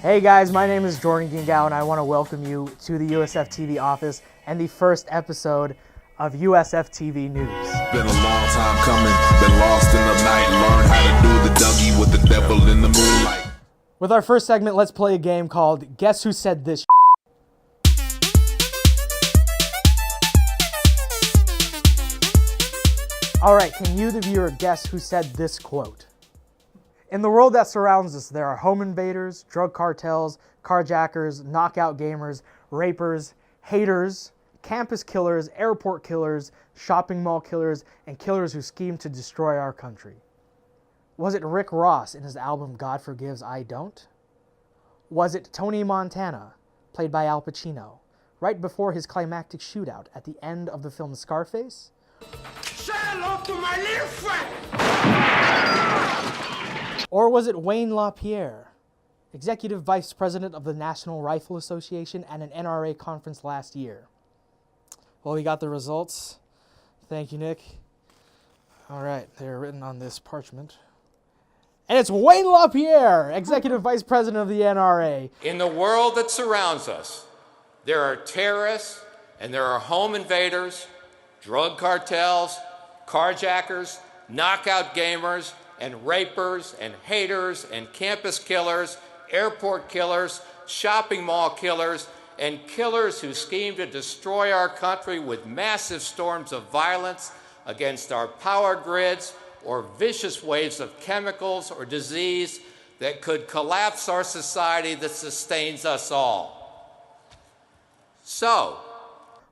Hey guys, my name is Jordan Gingao and I want to welcome you to the USFtv office and the first episode of USFtv News. Been a long time coming, been lost in the night, learned how to do the Dougie with the devil in the moonlight. With our first segment, let's play a game called Guess Who Said This. Alright, can you, the viewer, guess who said this quote? In the world that surrounds us, there are home invaders, drug cartels, carjackers, knockout gamers, rapers, haters, campus killers, airport killers, shopping mall killers, and killers who scheme to destroy our country. Was it Rick Ross in his album God Forgives, I Don't? Was it Tony Montana, played by Al Pacino, right before his climactic shootout at the end of the film Scarface? Say hello to my little friend! Or was it Wayne LaPierre, Executive Vice President of the National Rifle Association at an NRA conference last year? Well, we got the results. Thank you, Nick. All right, they're written on this parchment. And it's Wayne LaPierre, Executive Vice President of the NRA. In the world that surrounds us, there are terrorists and there are home invaders, drug cartels, carjackers, knockout gamers, and rapers, and haters, and campus killers, airport killers, shopping mall killers, and killers who scheme to destroy our country with massive storms of violence against our power grids or vicious waves of chemicals or disease that could collapse our society that sustains us all. So,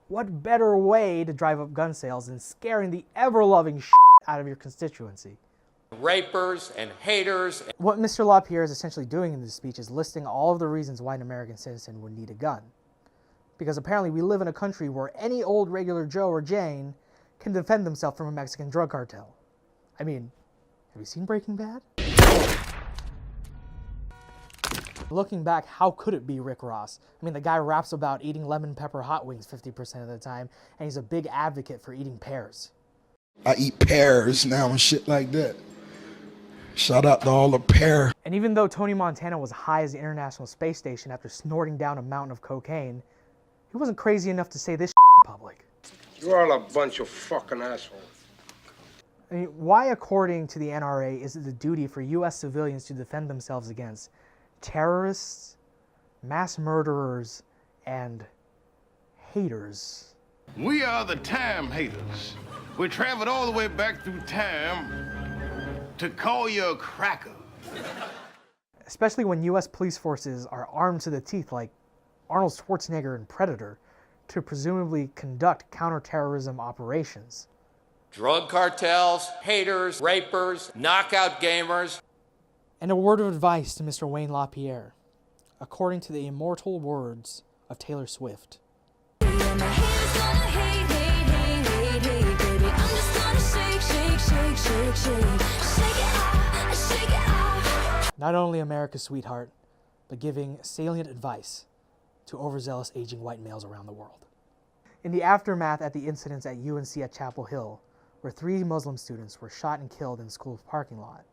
what better way to drive up gun sales than scaring the ever-loving out of your constituency? Rapers and haters. What Mr. LaPierre is essentially doing in this speech is listing all of the reasons why an American citizen would need a gun. Because apparently we live in a country where any old regular Joe or Jane can defend themselves from a Mexican drug cartel. I mean, have you seen Breaking Bad? Looking back, how could it be Rick Ross? I mean, the guy raps about eating lemon pepper hot wings 50% of the time, and he's a big advocate for eating pears. I eat pears now and shit like that. Shout out to all the pear. And even though Tony Montana was high as the International Space Station after snorting down a mountain of cocaine, he wasn't crazy enough to say this in public. You're all a bunch of fucking assholes. I mean, why, according to the NRA, is it the duty for U.S. civilians to defend themselves against terrorists, mass murderers, and haters? We are the time haters. We traveled all the way back through time to call you a cracker. Especially when U.S. police forces are armed to the teeth like Arnold Schwarzenegger in Predator to presumably conduct counterterrorism operations. Drug cartels, haters, rapers, knockout gamers. And a word of advice to Mr. Wayne LaPierre, according to the immortal words of Taylor Swift. Not only America's sweetheart, but giving salient advice to overzealous aging white males around the world. In the aftermath at the incidents at UNC at Chapel Hill, where 3 Muslim students were shot and killed in the school's parking lot,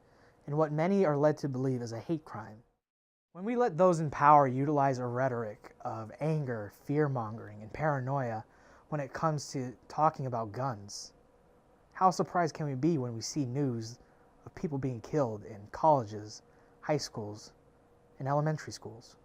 in what many are led to believe is a hate crime, when we let those in power utilize a rhetoric of anger, fear-mongering, and paranoia when it comes to talking about guns, how surprised can we be when we see news of people being killed in colleges, high schools, and elementary schools?